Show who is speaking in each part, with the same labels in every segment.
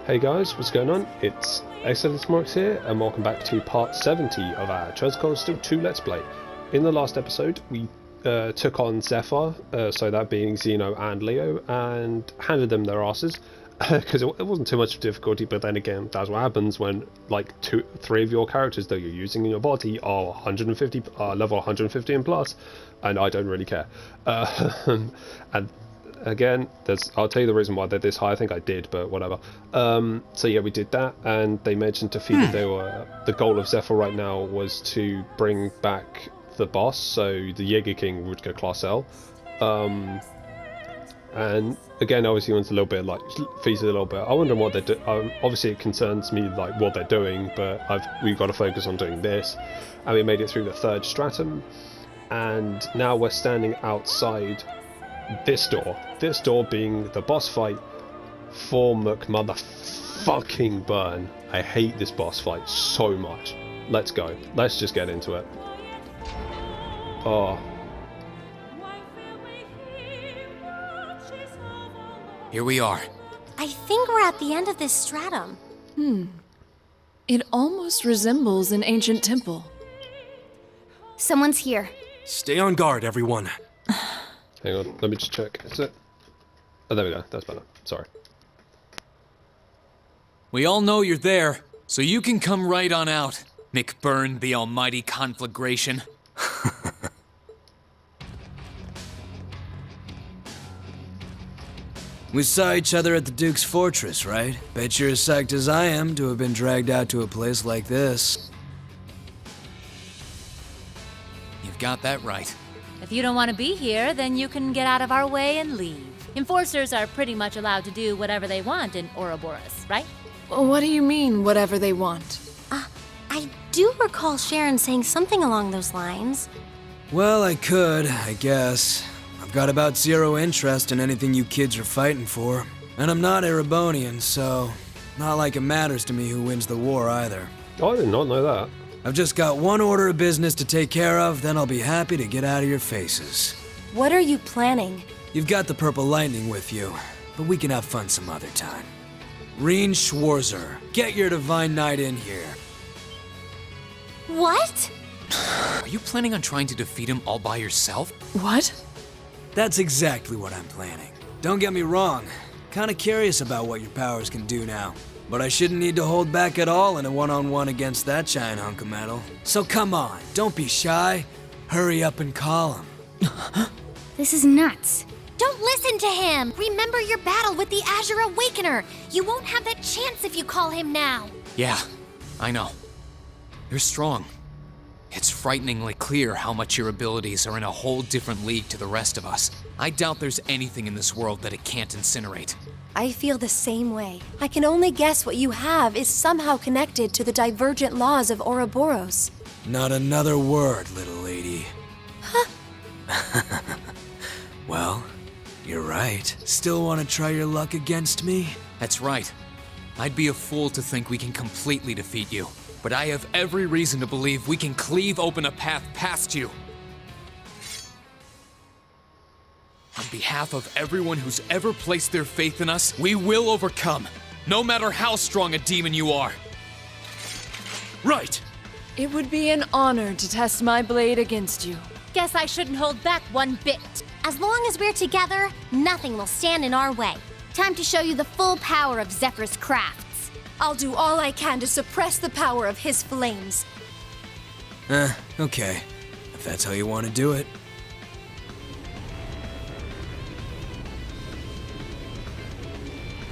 Speaker 1: Hey guys, what's going on? It's xdeadlysmoorex here, and welcome back to part 70 of our Treasure Constant 2 Let's Play. In the last episode, we took on Zephyr, so that being Xeno and Leo, and handed them their asses, because it wasn't too much difficulty, but then again, that's what happens when, like, 3 of your characters that you're using in your body are level 150 and plus, and I don't really care. And again, I'll tell you the reason why they're this high. I think I did, but whatever. So yeah, we did that, and they mentioned to Fee that the goal of Zephyr right now was to bring back the boss, so the Jaeger King would go class L. And again, obviously, it's a little bit like Fee's a little bit. I wonder what they're doing. Obviously, it concerns me like what they're doing, but we've got to focus on doing this. And we made it through the 3rd stratum, and now we're standing outside this door being the boss fight for Mcburn. I hate this boss fight so much. Let's go. Let's just get into it. Oh.
Speaker 2: Here we are.
Speaker 3: I think we're at the end of this stratum.
Speaker 4: It almost resembles an ancient temple.
Speaker 3: Someone's here.
Speaker 2: Stay on guard, everyone.
Speaker 1: Hang on, let me just check. Is it? Oh, there we go. That's better. Sorry.
Speaker 2: We all know you're there, so you can come right on out. Mcburn, the almighty Conflagration.
Speaker 5: We saw each other at the Duke's fortress, right? Bet you're as psyched as I am to have been dragged out to a place like this.
Speaker 2: You've got that right.
Speaker 6: If you don't want to be here, then you can get out of our way and leave. Enforcers are pretty much allowed to do whatever they want in Ouroboros, right?
Speaker 4: What do you mean, whatever they want?
Speaker 3: I do recall Sharon saying something along those lines.
Speaker 5: Well, I could, I guess. I've got about 0 interest in anything you kids are fighting for. And I'm not Erebonian, so not like it matters to me who wins the war either.
Speaker 1: Oh, I did not know that.
Speaker 5: I've just got one order of business to take care of, then I'll be happy to get out of your faces.
Speaker 3: What are you planning?
Speaker 5: You've got the Purple Lightning with you, but we can have fun some other time. Reen Schwarzer, get your Divine Knight in here.
Speaker 3: What?
Speaker 2: Are you planning on trying to defeat him all by yourself?
Speaker 4: What?
Speaker 5: That's exactly what I'm planning. Don't get me wrong, kinda curious about what your powers can do now. But I shouldn't need to hold back at all in a one-on-one against that giant hunk of metal. So come on, don't be shy. Hurry up and call him.
Speaker 3: This is nuts. Don't listen to him! Remember your battle with the Azure Awakener! You won't have that chance if you call him now!
Speaker 2: Yeah, I know. You're strong. It's frighteningly clear how much your abilities are in a whole different league to the rest of us. I doubt there's anything in this world that it can't incinerate.
Speaker 3: I feel the same way. I can only guess what you have is somehow connected to the divergent laws of Ouroboros.
Speaker 5: Not another word, little lady.
Speaker 3: Huh?
Speaker 5: Well, you're right. Still want to try your luck against me?
Speaker 2: That's right. I'd be a fool to think we can completely defeat you. But I have every reason to believe we can cleave open a path past you. On behalf of everyone who's ever placed their faith in us, we will overcome, no matter how strong a demon you are. Right!
Speaker 4: It would be an honor to test my blade against you.
Speaker 6: Guess I shouldn't hold back one bit.
Speaker 3: As long as we're together, nothing will stand in our way. Time to show you the full power of Zephyr's crafts. I'll do all I can to suppress the power of his flames.
Speaker 5: Okay. If that's how you want to do it.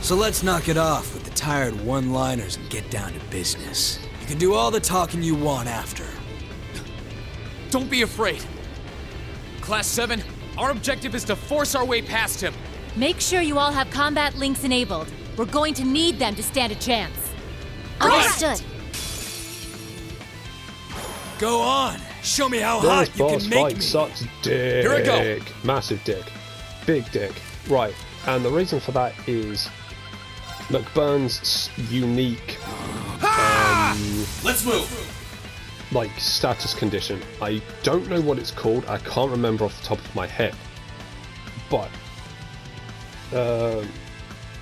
Speaker 5: So let's knock it off with the tired one-liners and get down to business. You can do all the talking you want after.
Speaker 2: Don't be afraid. Class 7, our objective is to force our way past him.
Speaker 6: Make sure you all have combat links enabled. We're going to need them to stand a chance.
Speaker 3: Understood.
Speaker 5: Go on. Show me how
Speaker 1: This
Speaker 5: hot you
Speaker 1: boss
Speaker 5: can make
Speaker 1: fight
Speaker 5: me.
Speaker 1: sucks dick.
Speaker 2: Here I go.
Speaker 1: Massive dick. Big dick. Right, and the reason for that is Mcburn's unique
Speaker 2: Let's move.
Speaker 1: like status condition. I don't know what it's called. I can't remember off the top of my head. But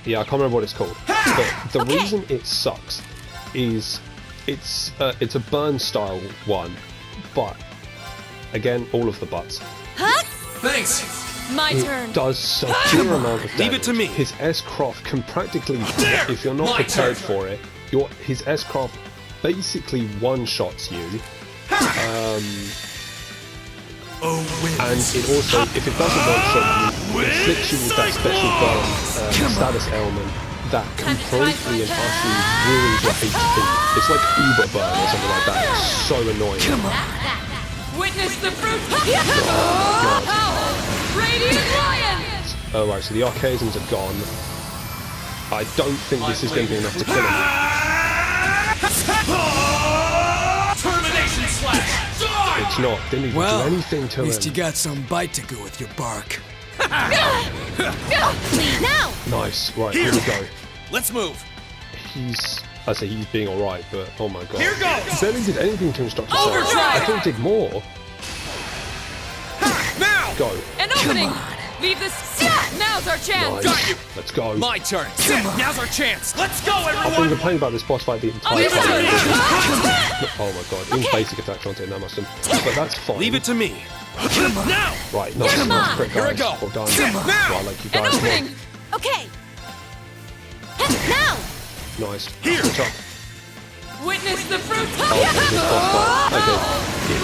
Speaker 1: Yeah, I can't remember what it's called. But the reason it sucks is it's a burn style one, but again, all of the buts.
Speaker 5: Thanks.
Speaker 4: My turn.
Speaker 1: It does such a amount of damage.
Speaker 7: Leave it to me.
Speaker 1: His S-Craft can practically, if you're not prepared for it, his S-Craft basically one-shots you. And it also, if it doesn't one-shot you, it flicks you with that special burn status ailment that completely and utterly ruins your HP. It's like Uber burn or something like that. It's so annoying.
Speaker 4: Come on. Witness the fruit. Radiant Lion.
Speaker 1: Alright, so the archaisms are gone. I don't think this is going to be enough to kill him.
Speaker 7: Termination slash.
Speaker 1: It's not. Didn't even do anything to
Speaker 5: at least
Speaker 1: him.
Speaker 5: you got some bite to go with your bark.
Speaker 3: Now!
Speaker 1: Nice. Right, here we go.
Speaker 7: Let's move.
Speaker 1: I say he's being alright, but oh my god.
Speaker 7: Here goes.
Speaker 1: Barely did anything to instruct
Speaker 7: Overdrive!
Speaker 1: I thought he did more.
Speaker 7: Now.
Speaker 1: Go.
Speaker 4: An opening. Leave this. Now's our chance.
Speaker 1: Nice.
Speaker 7: Got you.
Speaker 1: Let's go.
Speaker 7: My turn. Now's our chance. Let's go,
Speaker 1: I've been
Speaker 7: everyone.
Speaker 1: complaining about this boss fight the entire
Speaker 7: Leave it to
Speaker 1: time.
Speaker 7: me.
Speaker 1: Oh my god, even basic attack can't take that much. But that's fine.
Speaker 7: Leave it to me. Now.
Speaker 1: Right, nice. Nice crit,
Speaker 7: Here I
Speaker 1: guys.
Speaker 7: go.
Speaker 1: Well done.
Speaker 7: Now.
Speaker 1: Well, I like you
Speaker 4: An
Speaker 1: guys.
Speaker 4: opening.
Speaker 3: Okay. Now!
Speaker 1: Nice.
Speaker 7: Here.
Speaker 1: Good job.
Speaker 4: Witness the fruit.
Speaker 1: Oh, this boss fight. Okay.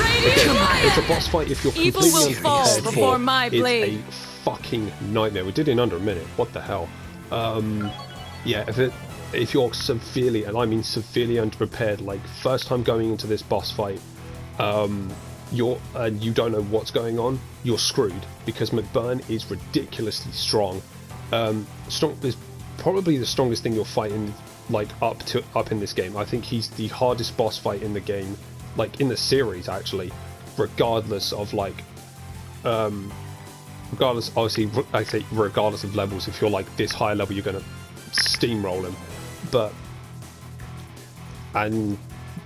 Speaker 4: Radiant
Speaker 1: It's a boss fight if you're
Speaker 4: Evil
Speaker 1: completely
Speaker 4: will fall
Speaker 1: unprepared
Speaker 4: before
Speaker 1: for.
Speaker 4: my blade.
Speaker 1: It's a fucking nightmare. We did it in under a minute. What the hell? Yeah, if you're severely, and I mean severely underprepared, like first time going into this boss fight, you don't know what's going on, you're screwed because Mcburn is ridiculously strong. Strong is probably the strongest thing you'll fight in, like up in this game. I think he's the hardest boss fight in the game, like in the series actually, regardless of like, regardless obviously I say regardless of levels. If you're like this high level, you're gonna steamroll him, and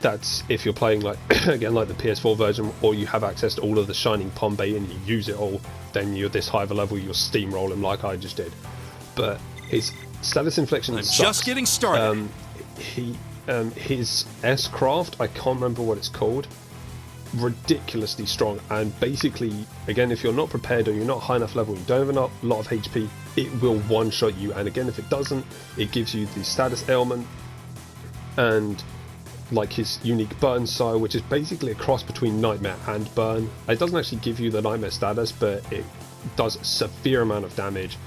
Speaker 1: that's if you're playing like again like the PS4 version, or you have access to all of the shining Pombay and you use it all, then you're this high of a level, you'll steamroll him like I just did. But his status inflection
Speaker 7: I'm
Speaker 1: sucks.
Speaker 7: just getting started.
Speaker 1: His S-Craft, I can't remember what it's called, ridiculously strong, and basically again if you're not prepared or you're not high enough level, you don't have a lot of HP, it will one-shot you. And again, if it doesn't, it gives you the status ailment and like his unique burn style, which is basically a cross between nightmare and burn. It doesn't actually give you the nightmare status, but it does a severe amount of damage.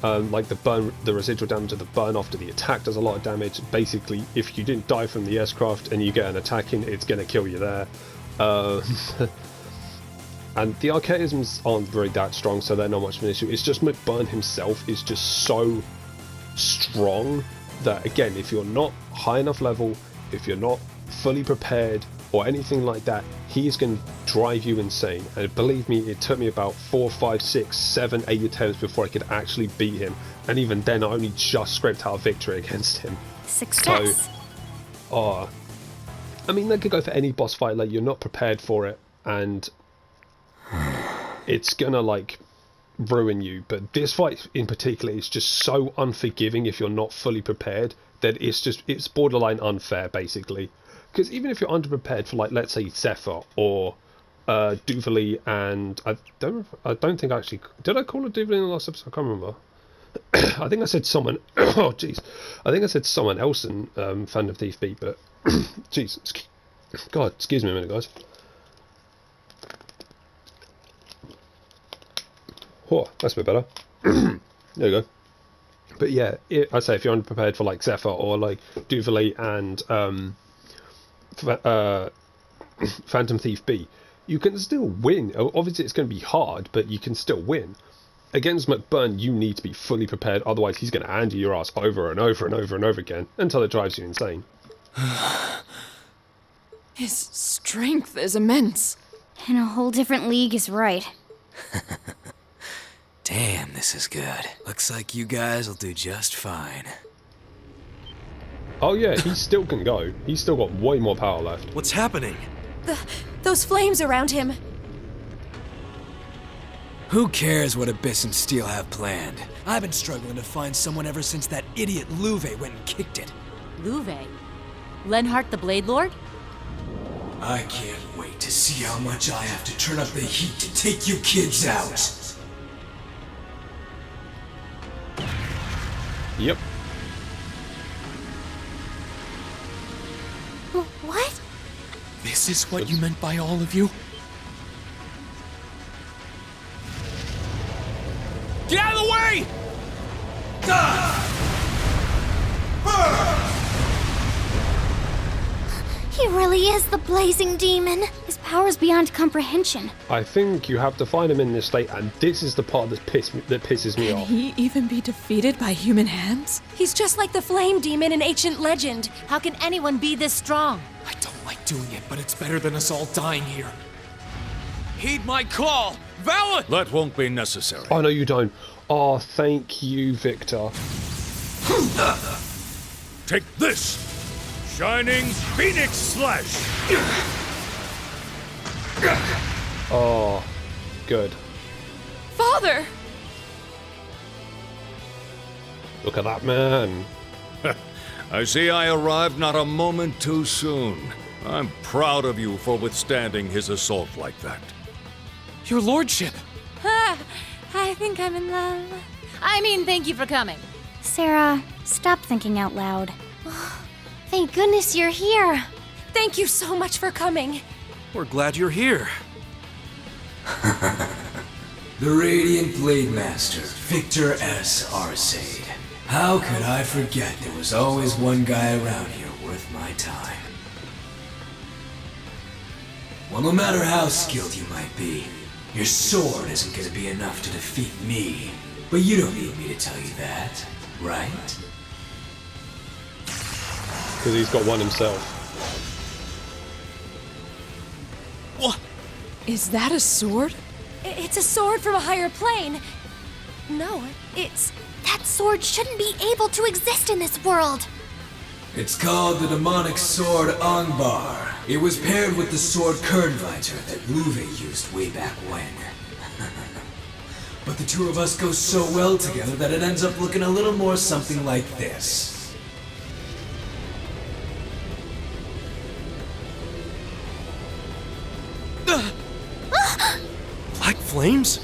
Speaker 1: Like the residual damage of the burn after the attack does a lot of damage. Basically, if you didn't die from the S-Craft and you get an attack in, it's going to kill you there. And the archaisms aren't very that strong, so they're not much of an issue. It's just Mcburn himself is just so strong that, again, if you're not high enough level, if you're not fully prepared or anything like that, he is going to drive you insane. And believe me, it took me about 4, 5, 6, 7, 8 attempts before I could actually beat him, and even then I only just scraped out a victory against him.
Speaker 3: Success.
Speaker 1: So, I mean, they could go for any boss fight, like you're not prepared for it and it's gonna like ruin you. But this fight in particular is just so unforgiving if you're not fully prepared that it's borderline unfair basically. Because even if you're underprepared for, like, let's say Zephyr or Duvalie, and I don't think I actually did I call it Duvalie in the last episode? I can't remember. I think I said someone. Oh jeez, I think I said someone else in Phantom Thief Beat, but jeez, God, excuse me a minute, guys. Oh, that's a bit better. There you go. But yeah, I'd say if you're underprepared for like Zephyr or like Duvalie and Phantom Thief B, you can still win. Obviously it's going to be hard, but you can still win. Against Mcburn, you need to be fully prepared, otherwise he's going to hand you your ass over and over and over and over again until it drives you insane.
Speaker 4: His strength is immense.
Speaker 3: In a whole different league is right.
Speaker 5: Damn, this is good. Looks like you guys will do just fine.
Speaker 1: Oh yeah, he still can go. He's still got way more power left.
Speaker 7: What's happening?
Speaker 4: Those flames around him.
Speaker 5: Who cares what Abyss and Steel have planned? I've been struggling to find someone ever since that idiot Luve went and kicked it.
Speaker 6: Luve? Lenhart the Blade Lord?
Speaker 5: I can't wait to see how much I have to turn up the heat to take you kids out.
Speaker 1: Yep.
Speaker 3: What?
Speaker 2: This is what you meant by all of you?
Speaker 7: Get out of the way!
Speaker 3: He really is the blazing demon. His power's beyond comprehension.
Speaker 1: I think you have to find him in this state, and this is the part that pisses me off.
Speaker 4: Can he even be defeated by human hands?
Speaker 8: He's just like the flame demon in ancient legend.
Speaker 6: How can anyone be this strong?
Speaker 2: I don't like doing it, but it's better than us all dying here.
Speaker 7: Heed my call! Vala!
Speaker 9: That won't be necessary.
Speaker 1: Oh, no, you don't. Oh, thank you, Victor.
Speaker 9: Take this! Shining Phoenix Slash!
Speaker 1: Oh, good.
Speaker 4: Father!
Speaker 1: Look at that man.
Speaker 9: I see I arrived not a moment too soon. I'm proud of you for withstanding his assault like that.
Speaker 2: Your lordship!
Speaker 6: I think I'm in love. I mean, thank you for coming.
Speaker 3: Sarah, stop thinking out loud. Thank goodness you're here.
Speaker 8: Thank you so much for coming.
Speaker 7: We're glad you're here.
Speaker 5: The Radiant Blade Master, Victor S. Arcade. How could I forget there was always one guy around here worth my time? Well, no matter how skilled you might be, your sword isn't going to be enough to defeat me. But you don't need me to tell you that, right?
Speaker 1: Because he's got one himself.
Speaker 2: What?
Speaker 4: Is that a sword?
Speaker 8: It's a sword from a higher plane. No, it's...
Speaker 3: That sword shouldn't be able to exist in this world.
Speaker 5: It's called the demonic sword Angbar. It was paired with the sword Kernviter that Luve used way back when. But the two of us go so well together that it ends up looking a little more something like this.
Speaker 7: Black flames?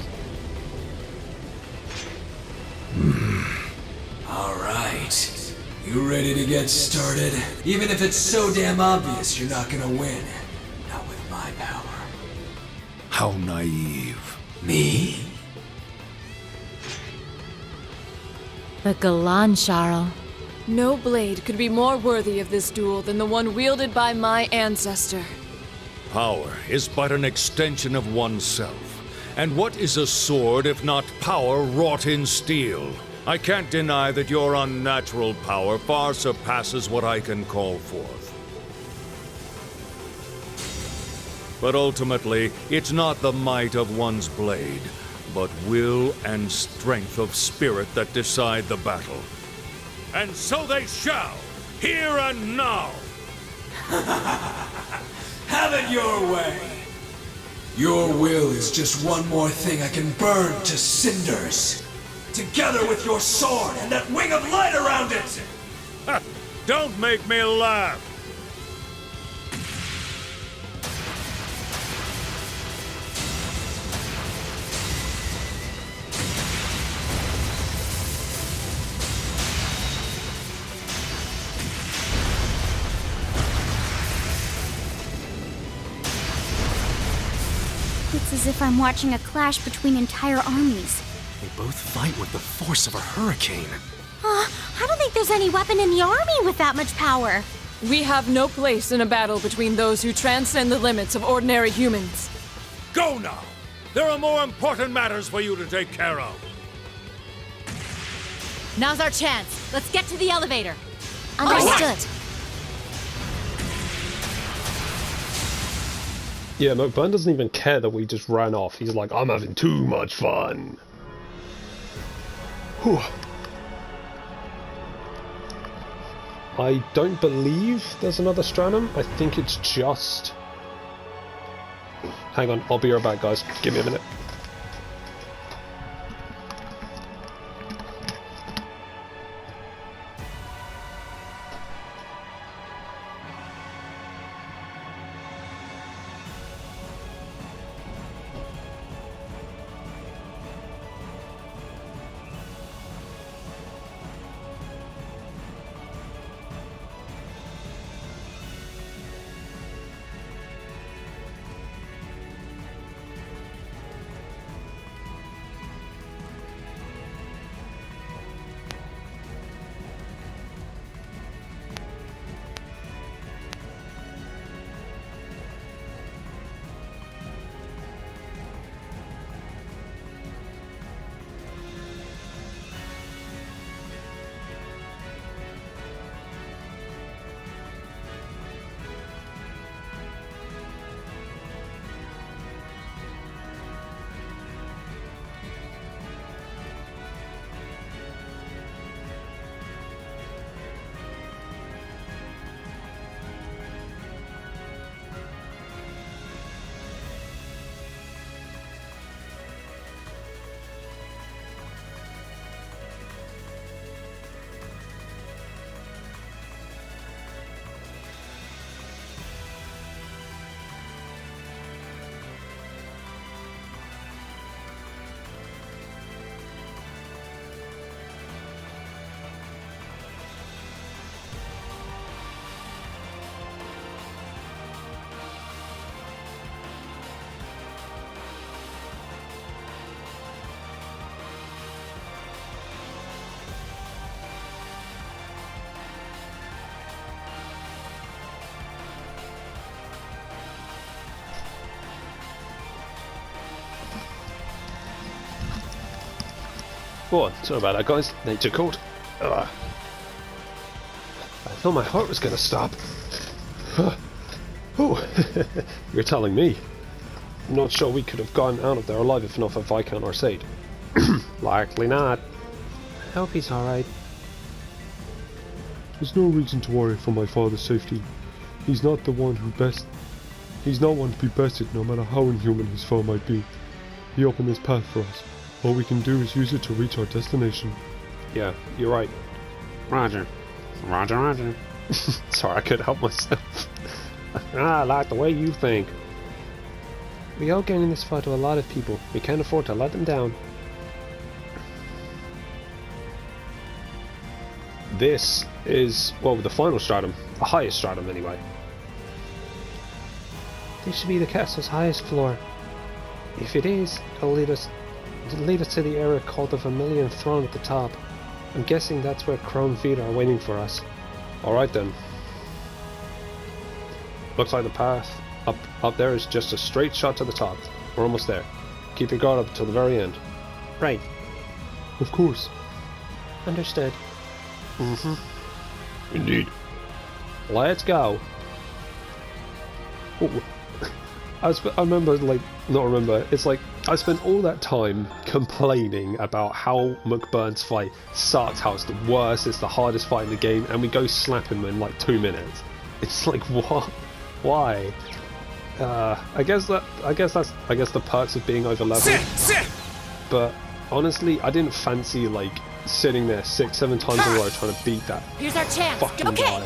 Speaker 5: Alright. You ready to get started? Even if it's so damn obvious you're not gonna win. Not with my power.
Speaker 9: How naive.
Speaker 5: Me?
Speaker 6: The Galan, Charles.
Speaker 4: No blade could be more worthy of this duel than the one wielded by my ancestor.
Speaker 9: Power is but an extension of oneself. And what is a sword if not power wrought in steel? I can't deny that your unnatural power far surpasses what I can call forth. But ultimately, it's not the might of one's blade, but will and strength of spirit that decide the battle. And so they shall, here and now!
Speaker 5: Have it your way! Your will is just one more thing I can burn to cinders. Together with your sword and that wing of light around it!
Speaker 9: Ha! Don't make me laugh!
Speaker 3: It's as if I'm watching a clash between entire armies.
Speaker 7: They both fight with the force of a hurricane.
Speaker 3: I don't think there's any weapon in the army with that much power.
Speaker 4: We have no place in a battle between those who transcend the limits of ordinary humans.
Speaker 9: Go now! There are more important matters for you to take care of.
Speaker 6: Now's our chance. Let's get to the elevator.
Speaker 3: Understood.
Speaker 1: Yeah, Mcburn doesn't even care that we just ran off. He's like, I'm having too much fun. Whew. I don't believe there's another Stranum. I think it's just... Hang on, I'll be right back, guys. Give me a minute. Go on, sorry about that, guys. Nature called. Ugh. I thought my heart was gonna stop. Oh, you're telling me. I'm not sure we could have gotten out of there alive if not for Viscount our side. Likely not. I hope he's alright. There's no reason to worry for my father's safety. He's not the one who best. He's not one to be bested, no matter how inhuman his foe might be. He opened this path for us. All we can do is use it to reach our destination. Yeah, you're right. Roger. Roger, roger. Sorry, I couldn't help myself. I like the way you think. We are getting this far to a lot of people. We can't afford to let them down. This is, well, the final stratum. The highest stratum, anyway. This should be the castle's highest floor. If it is, it'll lead us to the area called the Vermilion Throne at the top. I'm guessing that's where Chrome Feet are waiting for us. Alright then. Looks like the path up there is just a straight shot to the top. We're almost there. Keep your guard up until the very end. Right. Of course. Understood. Mm-hmm. Indeed. Let's go. Oh. I remember, like, not remember, it's like, I spent all that time complaining about how Mcburn's fight sucks, how it's the worst, it's the hardest fight in the game, and we go slap him in like 2 minutes. It's like, what? Why? I guess the perks of being over leveled. But honestly, I didn't fancy like sitting there 6-7 times in a row trying to beat that.
Speaker 3: Here's our chance.
Speaker 1: Fucking guy.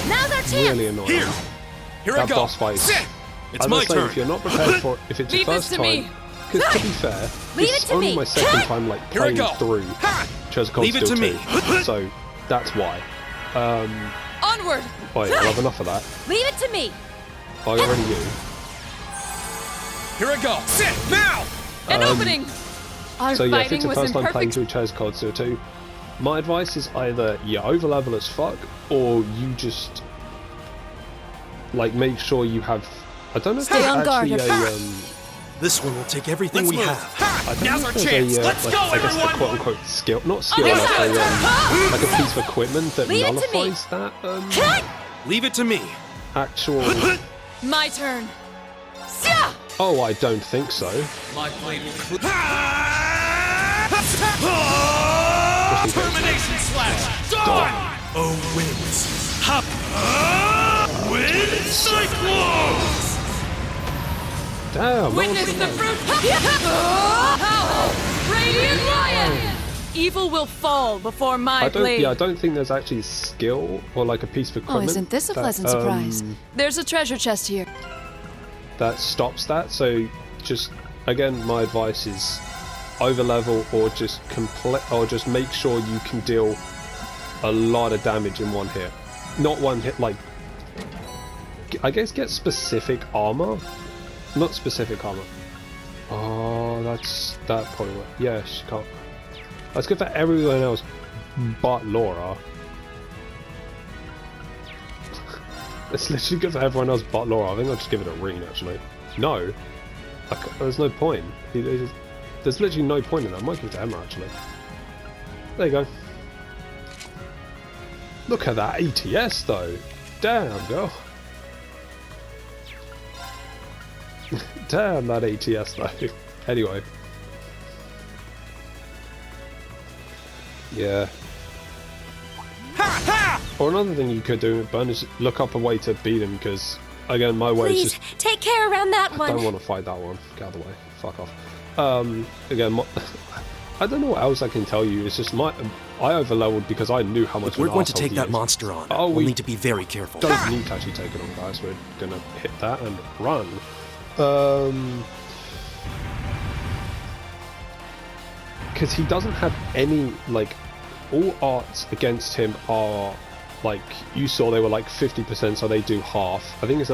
Speaker 3: Now's our chance.
Speaker 1: Really annoying.
Speaker 7: Here
Speaker 1: that
Speaker 7: I go.
Speaker 1: boss fight.
Speaker 7: It's my turn.
Speaker 1: If you're not prepared for it, if it's your first time, because to be fair, this is only my second time like playing through Chosen Cold
Speaker 7: Leave it to me.
Speaker 1: So that's why.
Speaker 4: Onward!
Speaker 1: Wait, I'll have enough of that.
Speaker 3: Leave it to me.
Speaker 1: Are you ready, you?
Speaker 7: Here I go. Sit now.
Speaker 4: An opening. Our
Speaker 1: So yeah, if it's
Speaker 4: fighting
Speaker 1: your
Speaker 4: was
Speaker 1: first time playing
Speaker 4: imperfect.
Speaker 1: through Chosen Cold Steel 2, my advice is either you overlevel as fuck, or you just like make sure you have. I don't know if
Speaker 3: Stay
Speaker 1: there's
Speaker 3: on guard.
Speaker 1: actually a
Speaker 7: This one will take everything we have.
Speaker 1: I don't
Speaker 7: Now's
Speaker 1: know
Speaker 7: our
Speaker 1: if there's
Speaker 7: chance.
Speaker 1: a,
Speaker 7: Let's
Speaker 1: like,
Speaker 7: go,
Speaker 1: I guess the
Speaker 7: everyone.
Speaker 1: quote-unquote skill, not skill, like a piece of equipment that
Speaker 3: Leave it to me.
Speaker 1: nullifies that
Speaker 7: Leave it to me.
Speaker 1: actual.
Speaker 4: My turn.
Speaker 1: Oh, I don't think so.
Speaker 2: My blade will
Speaker 7: Termination slash. Dawn. Oh, winds. Hop. Wind cyclones.
Speaker 1: Damn.
Speaker 4: Witness the fruit. Howl. Radiant Lion. Evil will fall before my blade.
Speaker 1: Yeah, I don't think there's actually skill or like a piece of
Speaker 4: Oh,
Speaker 1: equipment.
Speaker 4: isn't this a
Speaker 1: that,
Speaker 4: pleasant surprise? There's a treasure chest here.
Speaker 1: That stops that. So just again, my advice is overlevel or just make sure you can deal a lot of damage in one hit. Not one hit, like I guess get specific armor. Not specific armor. Oh, that probably works. Yeah, she can't. That's good for everyone else but Laura. It's literally good for everyone else but Laura. I think I'll just give it a ring, actually. No. There's no point. There's literally no point in that. I might give it to Emma, actually. There you go. Look at that ATS, though. Damn, girl. Damn, that ATS, though. Anyway. Yeah. Or another thing you could do, Burn, is look up a way to beat him, because, again, my way is
Speaker 3: Please,
Speaker 1: just...
Speaker 3: take care around that
Speaker 1: I
Speaker 3: one.
Speaker 1: don't want to fight that one. Get out of the way. Fuck off. Again, I don't know what else I can tell you. It's just I overleveled because I knew how much
Speaker 7: We're
Speaker 1: of an
Speaker 7: going to
Speaker 1: arsehole
Speaker 7: take
Speaker 1: he
Speaker 7: that
Speaker 1: is.
Speaker 7: monster on.
Speaker 1: Oh,
Speaker 7: we'll
Speaker 1: we
Speaker 7: need to be very careful.
Speaker 1: don't need to actually take it on, guys. We're gonna hit that and run. Because he doesn't have any, like, all arts against him are, like, you saw they were like 50%, so they do half. I think it's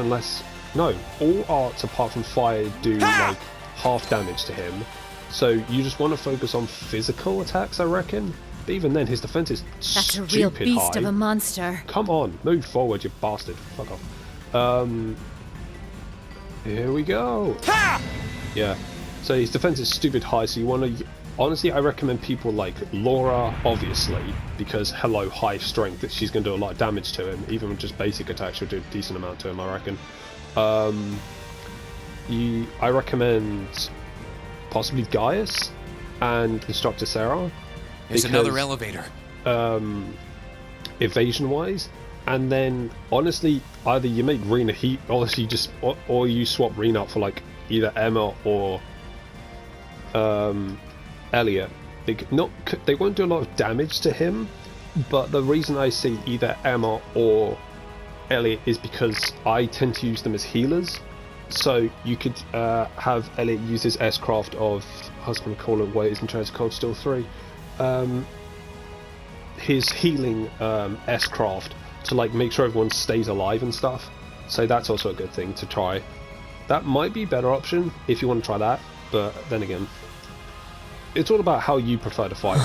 Speaker 1: no, all arts apart from fire do like half damage to him. So you just want to focus on physical attacks, I reckon. But even then, his defense is
Speaker 3: That's a
Speaker 1: stupid
Speaker 3: real beast
Speaker 1: high.
Speaker 3: of a monster.
Speaker 1: Come on, move forward, you bastard. Fuck off. Here we go. Yeah. So his defense is stupid high, so you want to honestly, I recommend people like Laura, obviously, because hello, high strength, that she's going to do a lot of damage to him. Even with just basic attacks, she'll do a decent amount to him, I reckon. I recommend possibly Gaius and Instructor Sarah.
Speaker 2: There's another elevator.
Speaker 1: Evasion-wise, and then honestly, either you make Rena heat, honestly, or you swap Rena up for like either Emma or Elliot. They won't do a lot of damage to him, but the reason I say either Emma or Elliot is because I tend to use them as healers. So you could have Elliot use his S-craft of, I was going to call it what it is in Treasure Cold Steel 3, his healing S-craft to like make sure everyone stays alive and stuff. So that's also a good thing to try. That might be a better option if you want to try that, but then again, it's all about how you prefer to fight.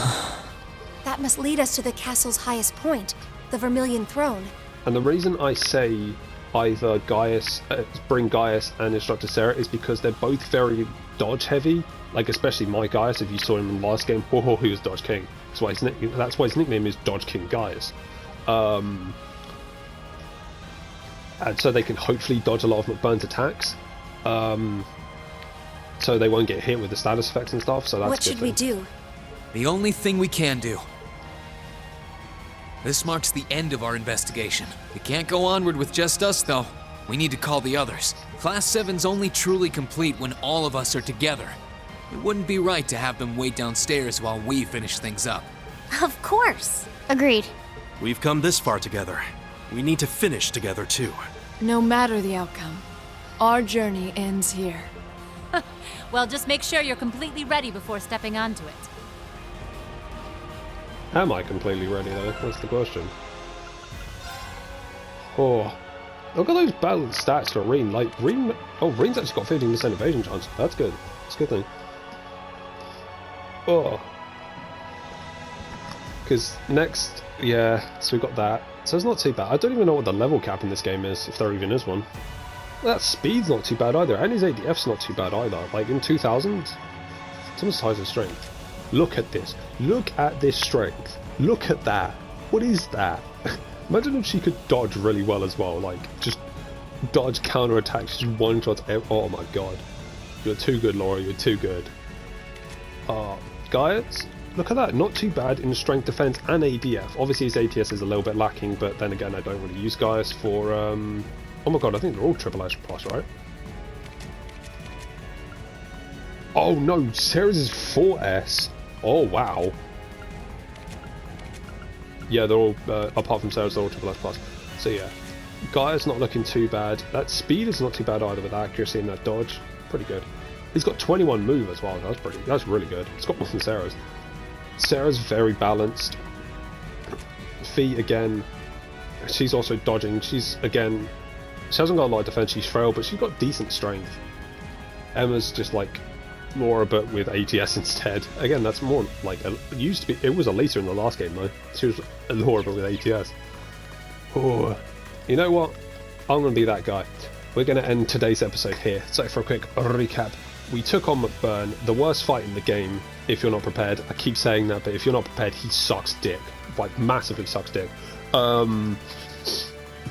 Speaker 8: That must lead us to the castle's highest point, the Vermilion Throne.
Speaker 1: And the reason I say either bring Gaius and Instructor Sarah is because they're both very dodge heavy. Like especially my Gaius, if you saw him in the last game, he was Dodge King. That's why his nickname is Dodge King Gaius. And so they can hopefully dodge a lot of Mcburn's attacks. So they won't get hit with the status effects and stuff. So that's
Speaker 8: what should we do?
Speaker 2: The only thing we can do. This marks the end of our investigation. We can't go onward with just us, though. We need to call the others. Class 7's only truly complete when all of us are together. It wouldn't be right to have them wait downstairs while we finish things up.
Speaker 3: Of course.
Speaker 8: Agreed.
Speaker 7: We've come this far together. We need to finish together, too.
Speaker 4: No matter the outcome, our journey ends here.
Speaker 6: Well, just make sure you're completely ready before stepping onto it.
Speaker 1: Am I completely ready though? That's the question. Oh, look at those balanced stats for Reen. Like Reen's actually got 15% evasion chance. That's good. That's a good thing. Oh, because next, yeah. So we got that. So it's not too bad. I don't even know what the level cap in this game is, if there even is one. That speed's not too bad either, and his ADF's not too bad either. Like in 2000, it's almost high as strength. Look at this. Look at this strength. Look at that. What is that? Imagine if she could dodge really well as well. Like, just dodge, counter attacks, just one shot. Oh my god. You're too good, Laura. You're too good. Gaius, look at that. Not too bad in strength, defense, and ADF. Obviously, his ATS is a little bit lacking, but then again, I don't really use Gaius for. Oh my god, I think they're all triple S plus, right? Oh no, Sarah's is 4S. Oh wow. Yeah, they're all, apart from Sarah's, they're all triple S plus. So yeah, Gaia's not looking too bad. That speed is not too bad either with accuracy and that dodge. Pretty good. He's got 21 move as well. That's really good. It's got more than Sarah's. Sarah's very balanced. Fee again. She's also dodging. She's again. She hasn't got a lot of defense. She's frail, but she's got decent strength. Emma's just like Laura, but with ATS instead. Again, that's more like it used to be. It was Elisa in the last game though. She was Laura, but with ATS. Oh, you know what? I'm gonna be that guy. We're gonna end today's episode here. So for a quick recap, we took on Mcburn, the worst fight in the game. If you're not prepared, I keep saying that, but if you're not prepared, he sucks dick. Like massively sucks dick.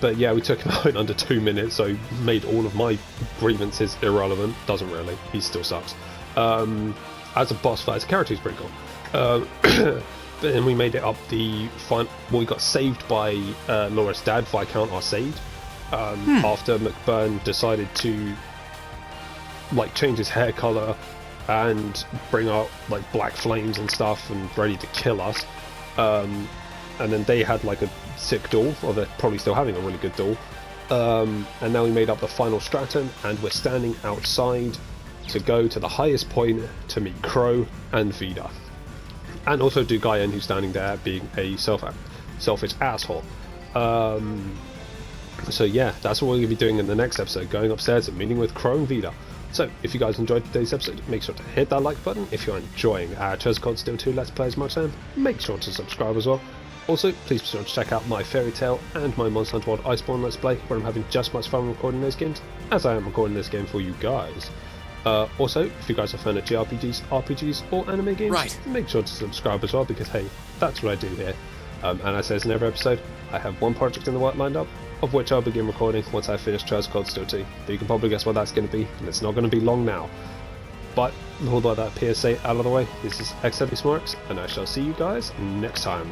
Speaker 1: But yeah, we took him out in under 2 minutes, so made all of my grievances irrelevant. Doesn't really. He still sucks. As a boss fight, as a character, he's pretty cool. But then we made it up the final. Well, we got saved by Laura's dad, Viscount Arcade, after Mcburn decided to like change his hair color and bring out like black flames and stuff and ready to kill us. And then they had like a sick duel, or they're probably still having a really good duel. And now we made up the final stratum, and we're standing outside to go to the highest point to meet Crow and Vida. And also do Guyan, who's standing there being a selfish asshole. So yeah, that's what we're going to be doing in the next episode, going upstairs and meeting with Crow and Vida. So, if you guys enjoyed today's episode, make sure to hit that like button. If you're enjoying our Treasure Cold Steel 2 Let's Play as much as make sure to subscribe as well. Also, please be sure to check out my Fairy Tale and my Monster Hunter World Iceborne Let's Play, where I'm having just as much fun recording those games as I am recording this game for you guys. Also, if you guys are fan of JRPGs, RPGs, or anime games, make sure to subscribe as well, because hey, that's what I do here. And as I says in every episode, I have one project in the work lined up, of which I'll begin recording once I finish Trails Cold Steel 2. But you can probably guess what that's going to be, and it's not going to be long now. But with all that PSA out of the way, this is xdeadlysmoorex, and I shall see you guys next time.